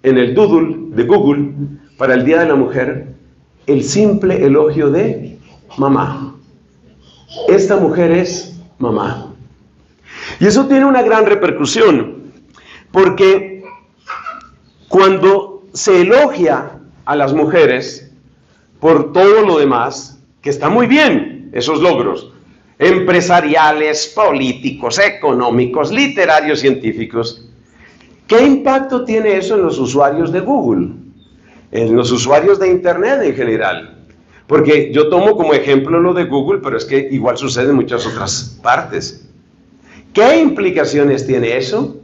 en el doodle de Google para el Día de la Mujer el simple elogio de mamá. Esta mujer es mamá. Y eso tiene una gran repercusión, porque cuando se elogia a las mujeres por todo lo demás, que está muy bien, esos logros empresariales, políticos, económicos, literarios, científicos, ¿qué impacto tiene eso en los usuarios de Google? En los usuarios de Internet en general. Porque yo tomo como ejemplo lo de Google, pero es que igual sucede en muchas otras partes. ¿Qué implicaciones tiene eso?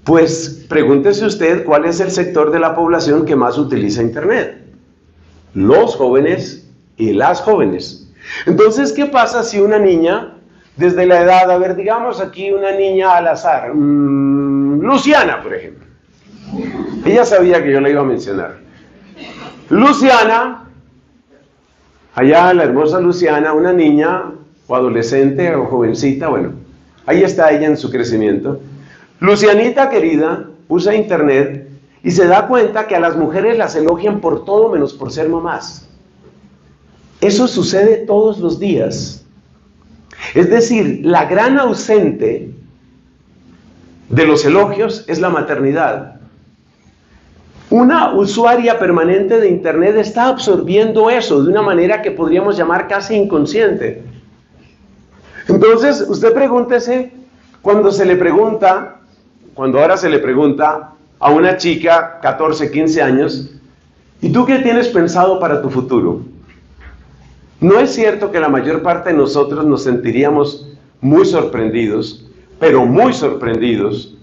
Pues pregúntese usted cuál es el sector de la población que más utiliza Internet. Los jóvenes y las jóvenes. Entonces, ¿qué pasa si una niña, desde la edad, a ver, digamos aquí una niña al azar, Luciana, por ejemplo. Ella sabía que yo la iba a mencionar. Luciana, allá la hermosa Luciana, una niña o adolescente o jovencita, bueno, ahí está ella en su crecimiento. Lucianita querida usa Internet y se da cuenta que a las mujeres las elogian por todo menos por ser mamás. Eso sucede todos los días. Es decir, la gran ausente de los elogios es la maternidad. Una usuaria permanente de Internet está absorbiendo eso de una manera que podríamos llamar casi inconsciente. Entonces, usted pregúntese, cuando ahora se le pregunta a una chica, 14, 15 años, ¿y tú qué tienes pensado para tu futuro? ¿No es cierto que la mayor parte de nosotros nos sentiríamos muy sorprendidos, pero muy sorprendidos,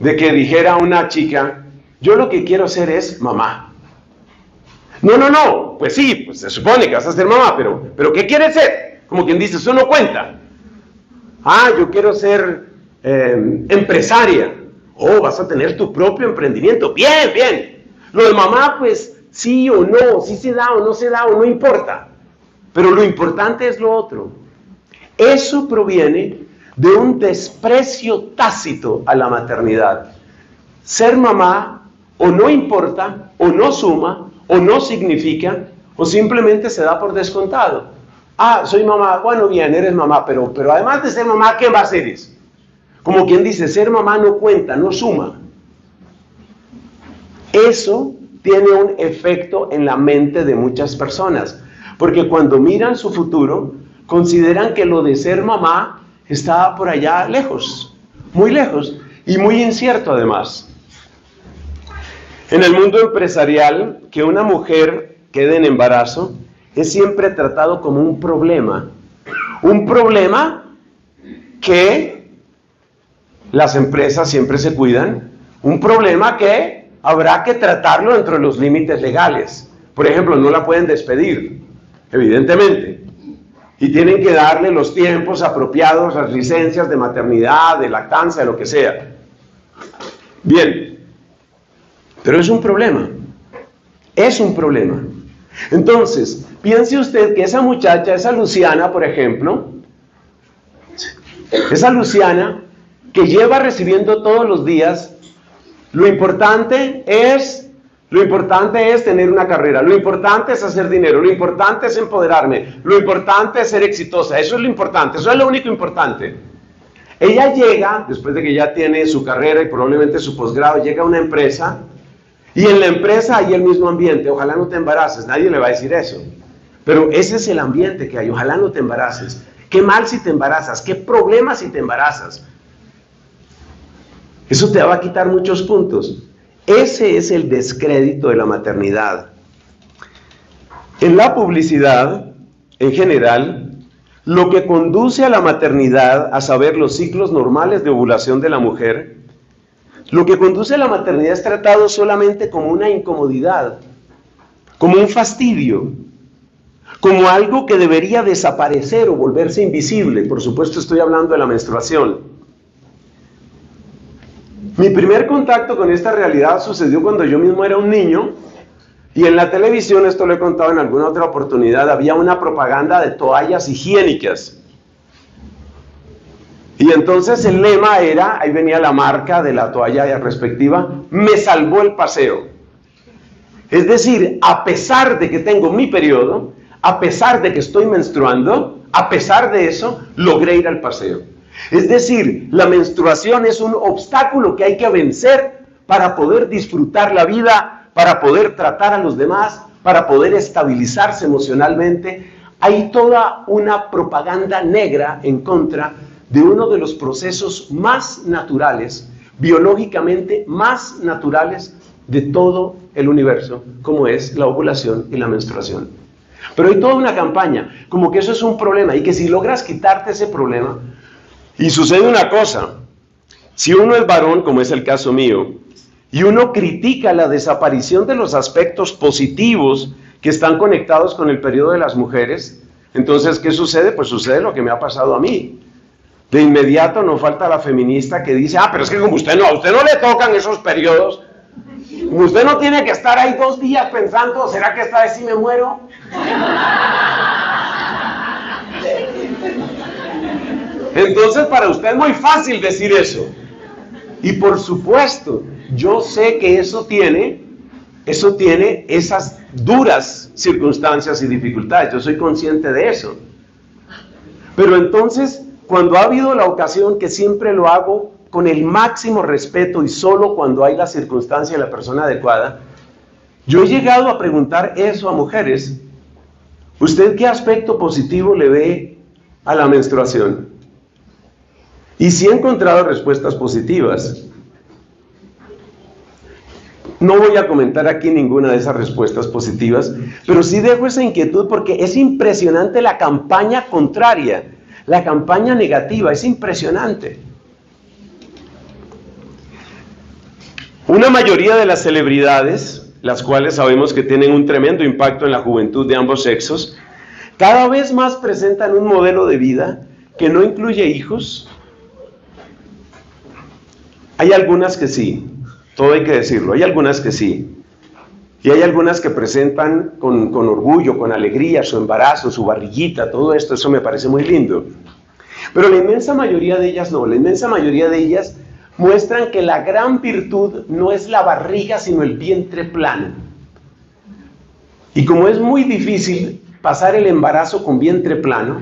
de que dijera una chica, yo lo que quiero ser es mamá? No, pues sí, pues se supone que vas a ser mamá, pero ¿qué quieres ser? Como quien dice, eso no cuenta. Yo quiero ser empresaria. Vas a tener tu propio emprendimiento. Bien. Lo de mamá, pues sí o no, sí se da o no se da o no importa. Pero lo importante es lo otro. Eso proviene de un desprecio tácito a la maternidad. Ser mamá o no importa, o no suma, o no significa, o simplemente se da por descontado. Soy mamá, bueno, bien, eres mamá, pero además de ser mamá, ¿qué más eres? Como quien dice, ser mamá no cuenta, no suma. Eso tiene un efecto en la mente de muchas personas. Porque cuando miran su futuro, consideran que lo de ser mamá está por allá lejos, muy lejos, y muy incierto además. En el mundo empresarial, que una mujer quede en embarazo es siempre tratado como un problema que las empresas siempre se cuidan, un problema que habrá que tratarlo dentro de los límites legales. Por ejemplo, no la pueden despedir, evidentemente, y tienen que darle los tiempos apropiados, las licencias de maternidad, de lactancia, de lo que sea. Bien, pero es un problema. Entonces, piense usted que esa muchacha, esa Luciana, por ejemplo, esa Luciana que lleva recibiendo todos los días, lo importante es tener una carrera, lo importante es hacer dinero, lo importante es empoderarme, lo importante es ser exitosa, eso es lo importante, eso es lo único importante. Ella llega, después de que ya tiene su carrera y probablemente su posgrado, llega a una empresa, y en la empresa hay el mismo ambiente. Ojalá no te embaraces, nadie le va a decir eso, pero ese es el ambiente que hay. Ojalá no te embaraces, qué mal si te embarazas, qué problema si te embarazas. Eso te va a quitar muchos puntos. Ese es el descrédito de la maternidad. En la publicidad, en general, lo que conduce a la maternidad, a saber, los ciclos normales de ovulación de la mujer, lo que conduce a la maternidad es tratado solamente como una incomodidad, como un fastidio, como algo que debería desaparecer o volverse invisible. Por supuesto, estoy hablando de la menstruación. Mi primer contacto con esta realidad sucedió cuando yo mismo era un niño, y en la televisión, esto lo he contado en alguna otra oportunidad, había una propaganda de toallas higiénicas. Y entonces el lema era, ahí venía la marca de la toalla respectiva, me salvó el paseo. Es decir, a pesar de que tengo mi periodo, a pesar de que estoy menstruando, a pesar de eso, logré ir al paseo. Es decir, la menstruación es un obstáculo que hay que vencer para poder disfrutar la vida, para poder tratar a los demás, para poder estabilizarse emocionalmente. Hay toda una propaganda negra en contra de uno de los procesos más naturales, biológicamente más naturales de todo el universo, como es la ovulación y la menstruación. Pero hay toda una campaña, como que eso es un problema, y que si logras quitarte ese problema, y sucede una cosa, si uno es varón, como es el caso mío, y uno critica la desaparición de los aspectos positivos que están conectados con el periodo de las mujeres, entonces, ¿qué sucede? Pues sucede lo que me ha pasado a mí. De inmediato no falta la feminista que dice, pero es que como a usted no le tocan esos periodos, usted no tiene que estar ahí 2 días pensando, ¿será que esta vez sí me muero? Entonces para usted es muy fácil decir eso. Y por supuesto, yo sé que eso tiene esas duras circunstancias y dificultades, yo soy consciente de eso. Pero entonces, cuando ha habido la ocasión, que siempre lo hago con el máximo respeto y solo cuando hay la circunstancia y la persona adecuada, yo he llegado a preguntar eso a mujeres. ¿Usted qué aspecto positivo le ve a la menstruación? Y sí he encontrado respuestas positivas. No voy a comentar aquí ninguna de esas respuestas positivas, pero sí dejo esa inquietud porque es impresionante la campaña contraria, la campaña negativa, es impresionante. Una mayoría de las celebridades, las cuales sabemos que tienen un tremendo impacto en la juventud de ambos sexos, cada vez más presentan un modelo de vida que no incluye hijos. Hay algunas que sí, todo hay que decirlo, hay algunas que sí. Y hay algunas que presentan con orgullo, con alegría, su embarazo, su barriguita, todo esto, eso me parece muy lindo. Pero la inmensa mayoría de ellas no, la inmensa mayoría de ellas muestran que la gran virtud no es la barriga, sino el vientre plano. Y como es muy difícil pasar el embarazo con vientre plano,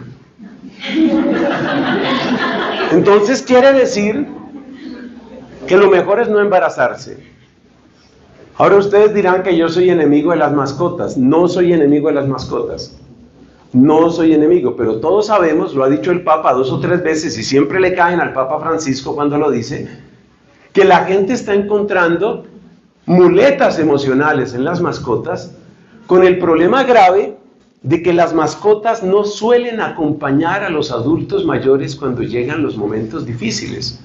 entonces quiere decir que lo mejor es no embarazarse. Ahora ustedes dirán que yo soy enemigo de las mascotas. No soy enemigo de las mascotas. No soy enemigo, pero todos sabemos, lo ha dicho el Papa 2 o 3 veces y siempre le caen al Papa Francisco cuando lo dice, que la gente está encontrando muletas emocionales en las mascotas con el problema grave de que las mascotas no suelen acompañar a los adultos mayores cuando llegan los momentos difíciles.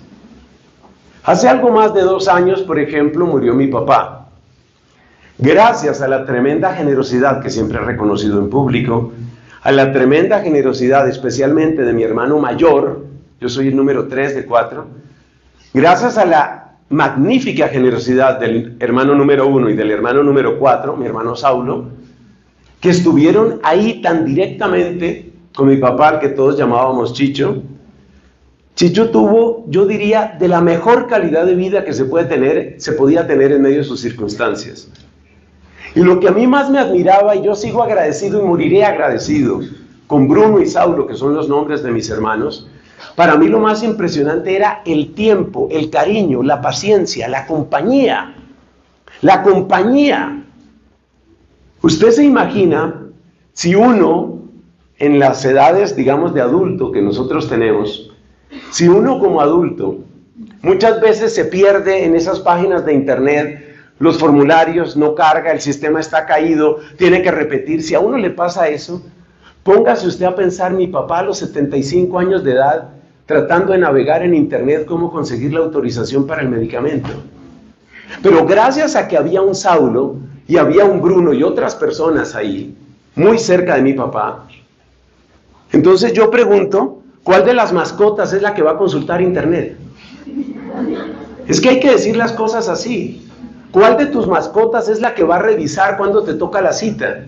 Hace algo más de 2 años, por ejemplo, murió mi papá. Gracias a la tremenda generosidad que siempre he reconocido en público, a la tremenda generosidad especialmente de mi hermano mayor, yo soy el número 3 de 4, gracias a la magnífica generosidad del hermano número 1 y del hermano número 4, mi hermano Saulo, que estuvieron ahí tan directamente con mi papá, al que todos llamábamos Chicho. Chicho tuvo, yo diría, de la mejor calidad de vida que se podía tener en medio de sus circunstancias. Y lo que a mí más me admiraba, y yo sigo agradecido y moriré agradecido, con Bruno y Saulo, que son los nombres de mis hermanos, para mí lo más impresionante era el tiempo, el cariño, la paciencia, la compañía. La compañía. Usted se imagina si uno, en las edades, digamos, de adulto que nosotros tenemos, si uno como adulto muchas veces se pierde en esas páginas de internet, los formularios no carga, el sistema está caído, tiene que repetir. Si a uno le pasa eso, póngase usted a pensar, mi papá a los 75 años de edad, tratando de navegar en internet cómo conseguir la autorización para el medicamento. Pero gracias a que había un Saulo y había un Bruno y otras personas ahí, muy cerca de mi papá, entonces yo pregunto, ¿cuál de las mascotas es la que va a consultar internet? Es que hay que decir las cosas así. ¿Cuál de tus mascotas es la que va a revisar cuando te toca la cita?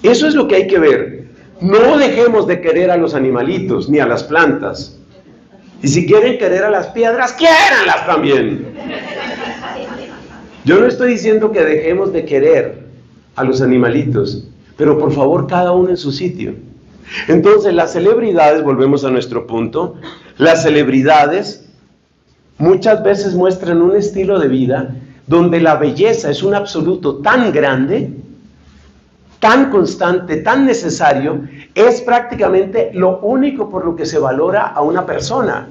Eso es lo que hay que ver. No dejemos de querer a los animalitos ni a las plantas. Y si quieren querer a las piedras, quiéranlas también. Yo no estoy diciendo que dejemos de querer a los animalitos, pero por favor cada uno en su sitio. Entonces las celebridades, volvemos a nuestro punto, las celebridades muchas veces muestran un estilo de vida donde la belleza es un absoluto tan grande, tan constante, tan necesario, es prácticamente lo único por lo que se valora a una persona.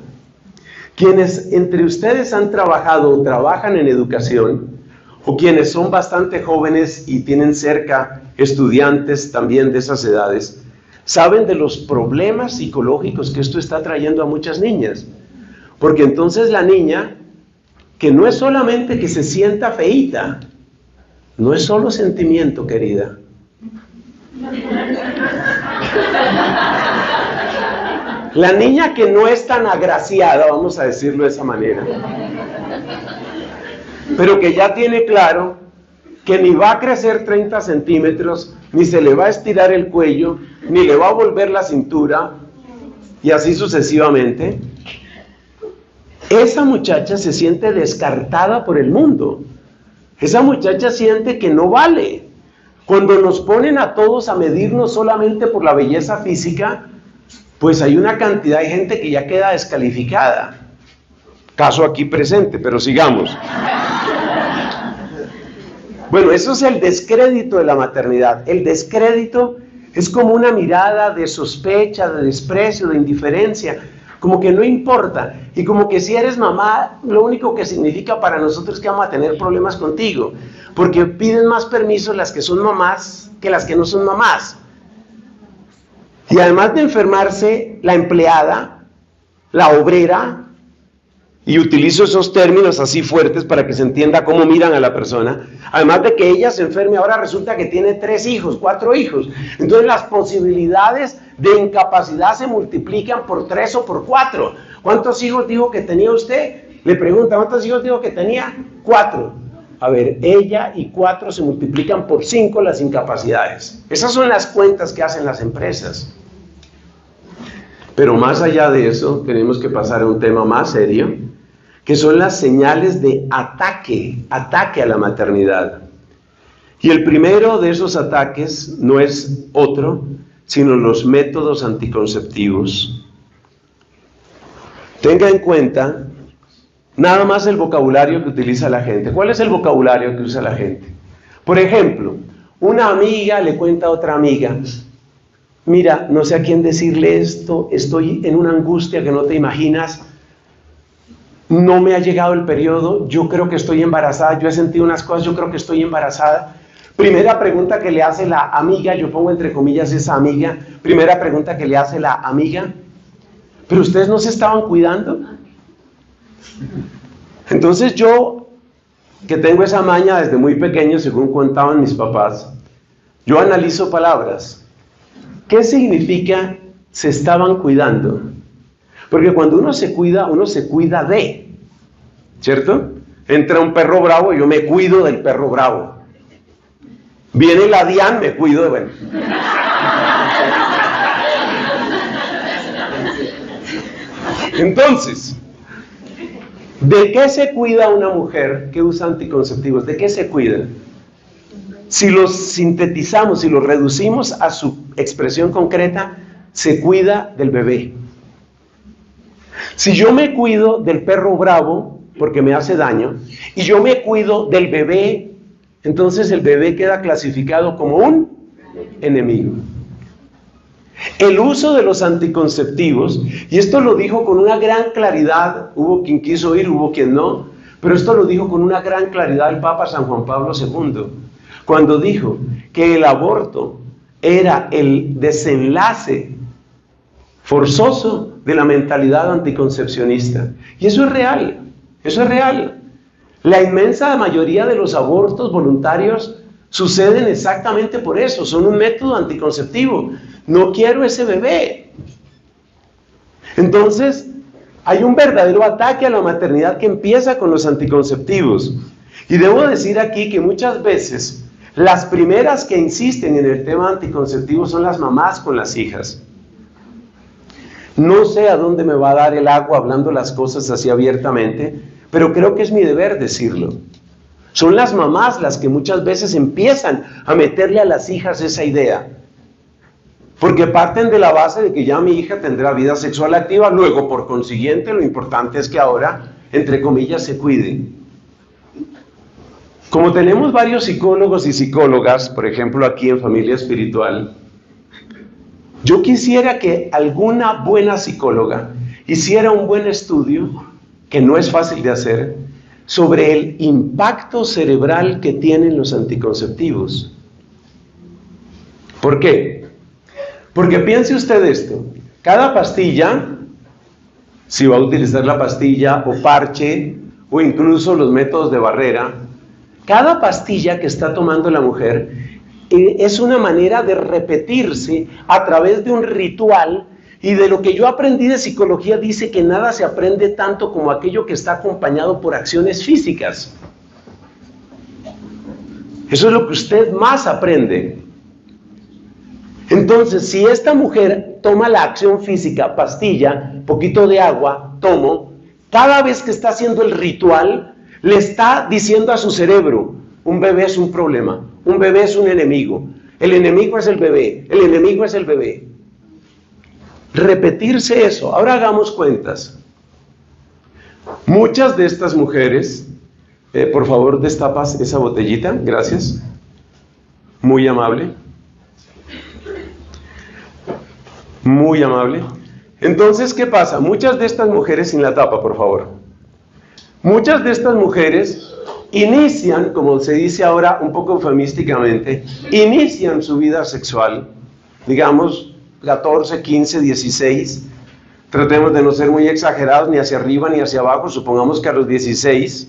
Quienes entre ustedes han trabajado o trabajan en educación, o quienes son bastante jóvenes y tienen cerca estudiantes también de esas edades, saben de los problemas psicológicos que esto está trayendo a muchas niñas. Porque entonces la niña, que no es solamente que se sienta feíta, no es solo sentimiento, querida. La niña que no es tan agraciada, vamos a decirlo de esa manera, pero que ya tiene claro que ni va a crecer 30 centímetros, ni se le va a estirar el cuello, ni le va a volver la cintura, y así sucesivamente. Esa muchacha se siente descartada por el mundo. Esa muchacha siente que no vale. Cuando nos ponen a todos a medirnos solamente por la belleza física, pues hay una cantidad de gente que ya queda descalificada. Caso aquí presente, pero sigamos. Bueno, eso es el descrédito de la maternidad. El descrédito es como una mirada de sospecha, de desprecio, de indiferencia, como que no importa, y como que si eres mamá, lo único que significa para nosotros es que vamos a tener problemas contigo, porque piden más permiso las que son mamás que las que no son mamás. Y además de enfermarse la empleada, la obrera, y utilizo esos términos así fuertes para que se entienda cómo miran a la persona, además de que ella se enferme, ahora resulta que tiene 3 hijos, 4 hijos, entonces las posibilidades de incapacidad se multiplican por 3 o por 4. ¿Cuántos hijos dijo que tenía usted? Le pregunta, ¿cuántos hijos dijo que tenía? 4. A ver, ella y 4 se multiplican por 5 las incapacidades. Esas son las cuentas que hacen las empresas. Pero más allá de eso, tenemos que pasar a un tema más serio, que son las señales de ataque a la maternidad. Y el primero de esos ataques no es otro, sino los métodos anticonceptivos. Tenga en cuenta nada más el vocabulario que utiliza la gente. ¿Cuál es el vocabulario que usa la gente? Por ejemplo, una amiga le cuenta a otra amiga: mira, no sé a quién decirle esto, estoy en una angustia que no te imaginas, no me ha llegado el periodo, yo creo que estoy embarazada, yo he sentido unas cosas, yo creo que estoy embarazada. Primera pregunta que le hace la amiga, yo pongo entre comillas esa amiga, primera pregunta que le hace la amiga: ¿pero ustedes no se estaban cuidando? Entonces yo, que tengo esa maña desde muy pequeño, según contaban mis papás, yo analizo palabras. ¿Qué significa se estaban cuidando? Porque cuando uno se cuida de, ¿cierto? Entra un perro bravo, yo me cuido del perro bravo. Viene la DIAN, me cuido de... Bueno. Entonces, ¿de qué se cuida una mujer que usa anticonceptivos? ¿De qué se cuida? Si los sintetizamos, si los reducimos a su expresión concreta, se cuida del bebé. Si yo me cuido del perro bravo, porque me hace daño, y yo me cuido del bebé, entonces el bebé queda clasificado como un enemigo. El uso de los anticonceptivos, y esto lo dijo con una gran claridad, hubo quien quiso oír, hubo quien no, pero esto lo dijo con una gran claridad el Papa San Juan Pablo II, cuando dijo que el aborto era el desenlace forzoso de la mentalidad anticoncepcionista. Y eso es real, eso es real. La inmensa mayoría de los abortos voluntarios suceden exactamente por eso, son un método anticonceptivo. No quiero ese bebé. Entonces, hay un verdadero ataque a la maternidad que empieza con los anticonceptivos. Y debo decir aquí que muchas veces las primeras que insisten en el tema anticonceptivo son las mamás con las hijas. No sé a dónde me va a dar el agua hablando las cosas así abiertamente, pero creo que es mi deber decirlo. Son las mamás las que muchas veces empiezan a meterle a las hijas esa idea. Porque parten de la base de que ya mi hija tendrá vida sexual activa, luego por consiguiente lo importante es que ahora, entre comillas, se cuide. Como tenemos varios psicólogos y psicólogas, por ejemplo aquí en Familia Espiritual, yo quisiera que alguna buena psicóloga hiciera un buen estudio, que no es fácil de hacer, sobre el impacto cerebral que tienen los anticonceptivos. ¿Por qué? Porque piense usted esto, cada pastilla, si va a utilizar la pastilla o parche o incluso los métodos de barrera, cada pastilla que está tomando la mujer es una manera de repetirse a través de un ritual, y de lo que yo aprendí de psicología dice que nada se aprende tanto como aquello que está acompañado por acciones físicas. Eso es lo que usted más aprende. Entonces, si esta mujer toma la acción física, pastilla, poquito de agua, tomo, cada vez que está haciendo el ritual, le está diciendo a su cerebro, un bebé es un problema, un bebé es un enemigo, el enemigo es el bebé, el enemigo es el bebé. Repetirse eso. Ahora hagamos cuentas. Muchas de estas mujeres, por favor destapas esa botellita, gracias, muy amable. Muy amable. Entonces, ¿qué pasa? Muchas de estas mujeres, sin la tapa, por favor. Muchas de estas mujeres inician, como se dice ahora un poco eufemísticamente, inician su vida sexual, digamos, 14, 15, 16. Tratemos de no ser muy exagerados, ni hacia arriba ni hacia abajo, supongamos que a los 16.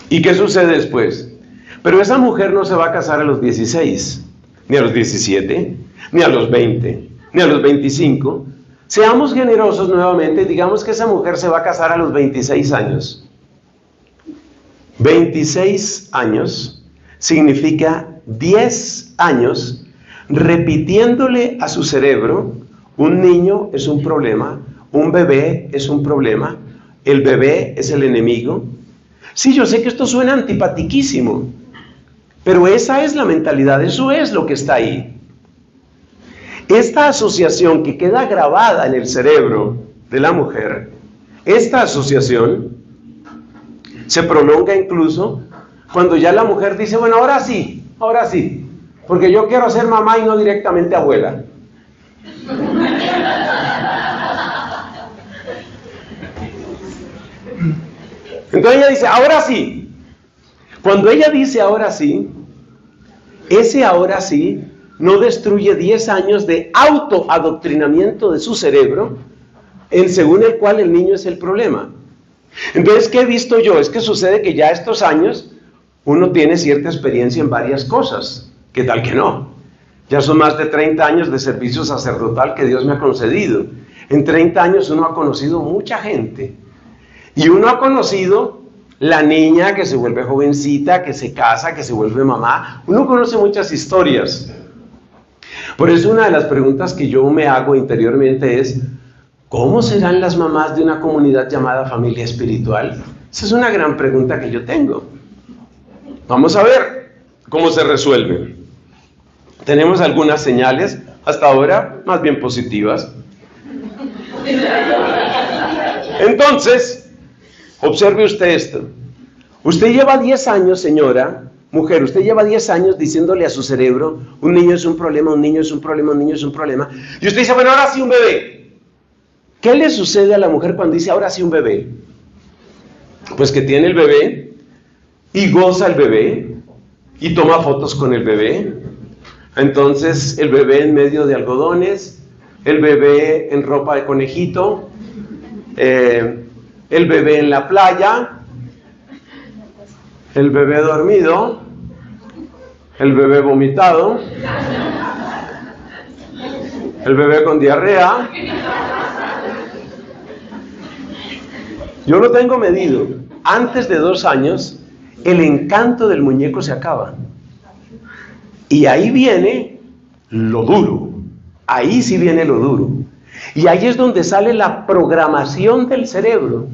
¿Y qué sucede después? Pero esa mujer no se va a casar a los 16. Ni a los 17, ni a los 20, ni a los 25. Seamos generosos nuevamente, digamos que esa mujer se va a casar a los 26 años. 26 años significa 10 años repitiéndole a su cerebro, un niño es un problema, un bebé es un problema, el bebé es el enemigo. Sí, yo sé que esto suena antipatiquísimo, pero esa es la mentalidad, eso es lo que está ahí. Esta asociación que queda grabada en el cerebro de la mujer, esta asociación se prolonga incluso cuando ya la mujer dice, bueno, ahora sí, porque yo quiero ser mamá y no directamente abuela. Entonces ella dice, ahora sí. Cuando ella dice ahora sí, ese ahora sí no destruye 10 años de autoadoctrinamiento de su cerebro, según el cual el niño es el problema. Entonces, ¿qué he visto yo? Es que sucede que ya estos años uno tiene cierta experiencia en varias cosas. ¿Qué tal que no? Ya son más de 30 años de servicio sacerdotal que Dios me ha concedido. En 30 años uno ha conocido mucha gente. Y uno ha conocido la niña que se vuelve jovencita, que se casa, que se vuelve mamá. Uno conoce muchas historias. Por eso una de las preguntas que yo me hago interiormente es, ¿cómo serán las mamás de una comunidad llamada familia espiritual? Esa es una gran pregunta que yo tengo. Vamos a ver cómo se resuelve. Tenemos algunas señales, hasta ahora, más bien positivas. Entonces, observe usted esto. Usted lleva 10 años, señora, mujer, usted lleva 10 años diciéndole a su cerebro, un niño es un problema, un niño es un problema, un niño es un problema. Y usted dice, bueno, ahora sí un bebé. ¿Qué le sucede a la mujer cuando dice, ahora sí un bebé? Pues que tiene el bebé, y goza el bebé, y toma fotos con el bebé. Entonces, el bebé en medio de algodones, el bebé en ropa de conejito, el bebé en la playa, el bebé dormido, el bebé vomitado, el bebé con diarrea. Yo lo tengo medido. Antes de 2 años, el encanto del muñeco se acaba. Y ahí viene lo duro. Ahí sí viene lo duro. Y ahí es donde sale la programación del cerebro.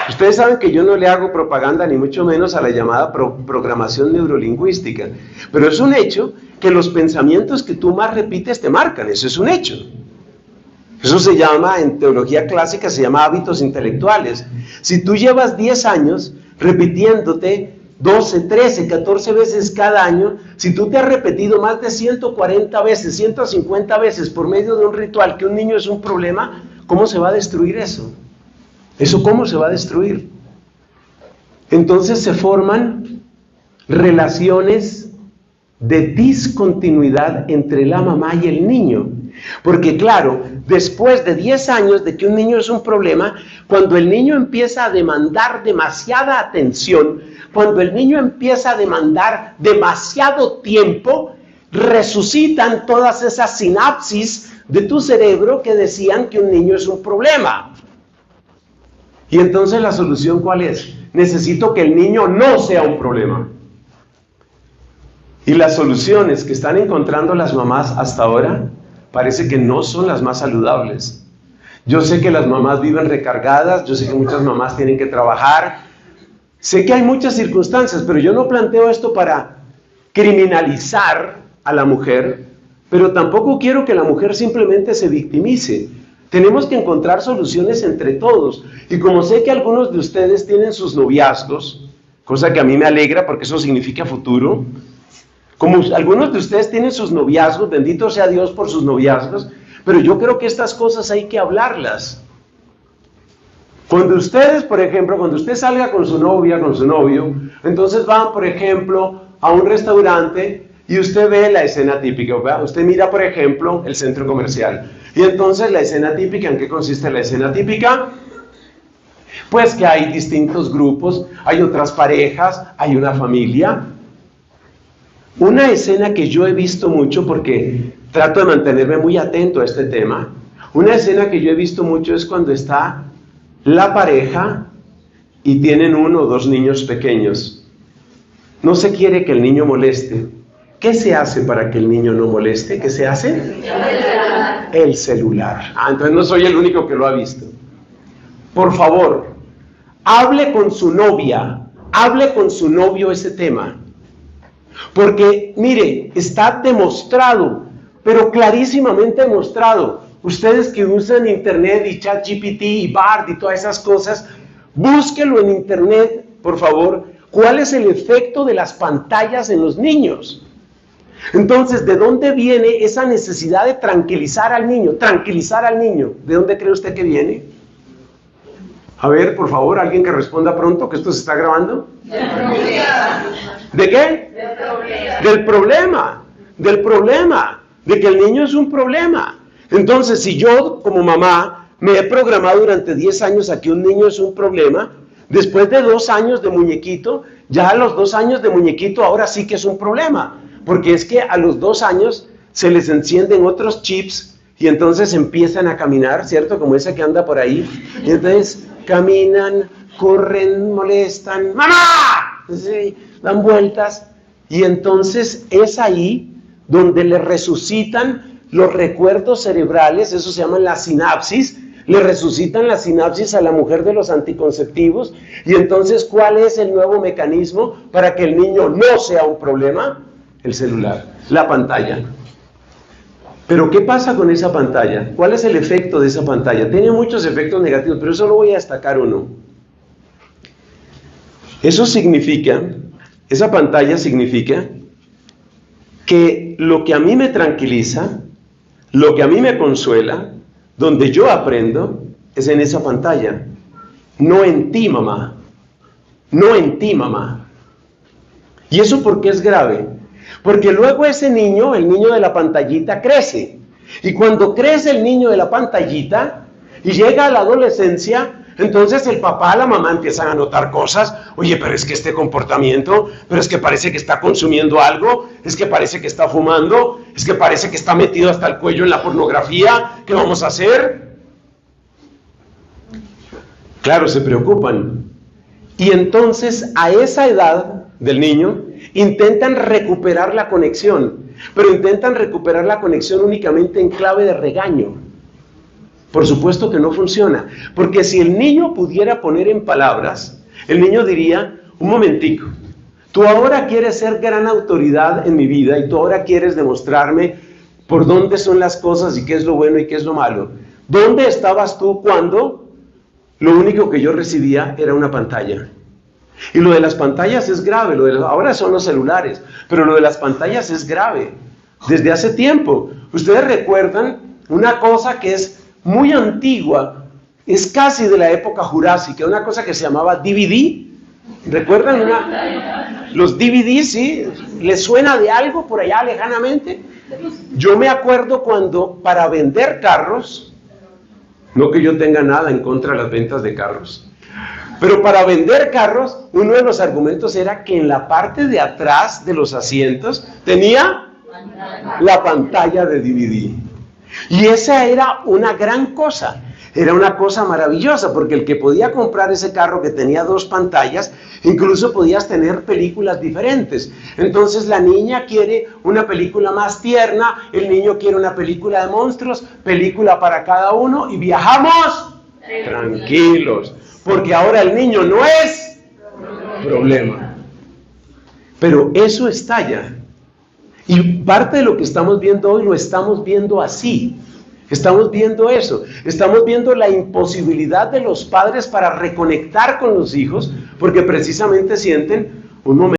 Ustedes saben que yo no le hago propaganda ni mucho menos a la llamada programación neurolingüística, pero es un hecho que los pensamientos que tú más repites te marcan, eso es un hecho. Eso se llama, en teología clásica, se llama hábitos intelectuales. Si tú llevas 10 años repitiéndote 12, 13, 14 veces cada año, si tú te has repetido más de 140 veces, 150 veces por medio de un ritual que un niño es un problema, ¿cómo se va a destruir eso? ¿Eso cómo se va a destruir? Entonces se forman relaciones de discontinuidad entre la mamá y el niño. Porque claro, después de 10 años de que un niño es un problema, cuando el niño empieza a demandar demasiada atención, cuando el niño empieza a demandar demasiado tiempo, resucitan todas esas sinapsis de tu cerebro que decían que un niño es un problema. Y entonces la solución ¿cuál es? Necesito que el niño no sea un problema. Y las soluciones que están encontrando las mamás hasta ahora parece que no son las más saludables. Yo sé que las mamás viven recargadas, yo sé que muchas mamás tienen que trabajar, sé que hay muchas circunstancias, pero yo no planteo esto para criminalizar a la mujer, pero tampoco quiero que la mujer simplemente se victimice. Tenemos que encontrar soluciones entre todos. Y como sé que algunos de ustedes tienen sus noviazgos, cosa que a mí me alegra porque eso significa futuro, como algunos de ustedes tienen sus noviazgos, bendito sea Dios por sus noviazgos, pero yo creo que estas cosas hay que hablarlas. Cuando ustedes, por ejemplo, cuando usted salga con su novia, con su novio, entonces van, por ejemplo, a un restaurante y usted ve la escena típica, ¿verdad? Usted mira, por ejemplo, el centro comercial. Y entonces la escena típica, ¿en qué consiste la escena típica? Pues que hay distintos grupos, hay otras parejas, hay una familia. Una escena que yo he visto mucho porque trato de mantenerme muy atento a este tema, una escena que yo he visto mucho es cuando está la pareja y tienen 1 o 2 niños pequeños. No se quiere que el niño moleste. ¿Qué se hace para que el niño no moleste? ¿Qué se hace? El celular. Entonces no soy el único que lo ha visto. Por favor, hable con su novia, hable con su novio ese tema. Porque, mire, está demostrado, pero clarísimamente demostrado. Ustedes que usan internet y ChatGPT y BARD y todas esas cosas, búsquelo en internet, por favor, cuál es el efecto de las pantallas en los niños. Entonces, ¿de dónde viene esa necesidad de tranquilizar al niño? Tranquilizar al niño. ¿De dónde cree usted que viene? A ver, por favor, alguien que responda pronto, que esto se está grabando. ¿De qué? Del problema. Del problema. De que el niño es un problema. Entonces, si yo, como mamá, me he programado durante 10 años a que un niño es un problema, después de 2 años de muñequito, ya a los 2 años de muñequito ahora sí que es un problema. Porque es que a los 2 años se les encienden otros chips y entonces empiezan a caminar, ¿cierto? Como esa que anda por ahí. Y entonces caminan, corren, molestan, ¡mamá! Sí, dan vueltas. Y entonces es ahí donde le resucitan los recuerdos cerebrales, eso se llama la sinapsis, le resucitan la sinapsis a la mujer de los anticonceptivos. Y entonces, ¿cuál es el nuevo mecanismo para que el niño no sea un problema? El celular, la pantalla. Pero ¿qué pasa con esa pantalla? ¿Cuál es el efecto de esa pantalla? Tiene muchos efectos negativos, pero solo voy a destacar uno. Eso significa, esa pantalla significa que lo que a mí me tranquiliza, lo que a mí me consuela, donde yo aprendo, es en esa pantalla. No en ti, mamá. No en ti, mamá. ¿Y eso por qué es grave? Porque luego ese niño, el niño de la pantallita, crece. Y cuando crece el niño de la pantallita y llega a la adolescencia, entonces el papá, la mamá empiezan a notar cosas. Oye, pero es que este comportamiento, pero es que parece que está consumiendo algo, es que parece que está fumando, es que parece que está metido hasta el cuello en la pornografía. ¿Qué vamos a hacer? Claro, se preocupan. Y entonces a esa edad del niño intentan recuperar la conexión. pero intentan recuperar la conexión únicamente en clave de regaño. Por supuesto que no funciona, porque si el niño pudiera poner en palabras, el niño diría, un momentico, tú ahora quieres ser gran autoridad en mi vida y tú ahora quieres demostrarme por dónde son las cosas y qué es lo bueno y qué es lo malo. ¿Dónde estabas tú cuando lo único que yo recibía era una pantalla? Y lo de las pantallas es grave, ahora son los celulares, pero lo de las pantallas es grave. Desde hace tiempo, ustedes recuerdan una cosa que es muy antigua, es casi de la época jurásica, una cosa que se llamaba DVD. ¿Recuerdan los DVD, sí? ¿Les suena de algo por allá lejanamente? Yo me acuerdo cuando para vender carros, no que yo tenga nada en contra de las ventas de carros, pero para vender carros, uno de los argumentos era que en la parte de atrás de los asientos tenía la pantalla de DVD. Y esa era una gran cosa, era una cosa maravillosa, porque el que podía comprar ese carro que tenía 2 pantallas, incluso podías tener películas diferentes. Entonces la niña quiere una película más tierna, el niño quiere una película de monstruos, película para cada uno, y viajamos tranquilos, porque ahora el niño no es problema. Pero eso estalla. Y parte de lo que estamos viendo hoy lo estamos viendo así. Estamos viendo eso. Estamos viendo la imposibilidad de los padres para reconectar con los hijos, porque precisamente sienten un momento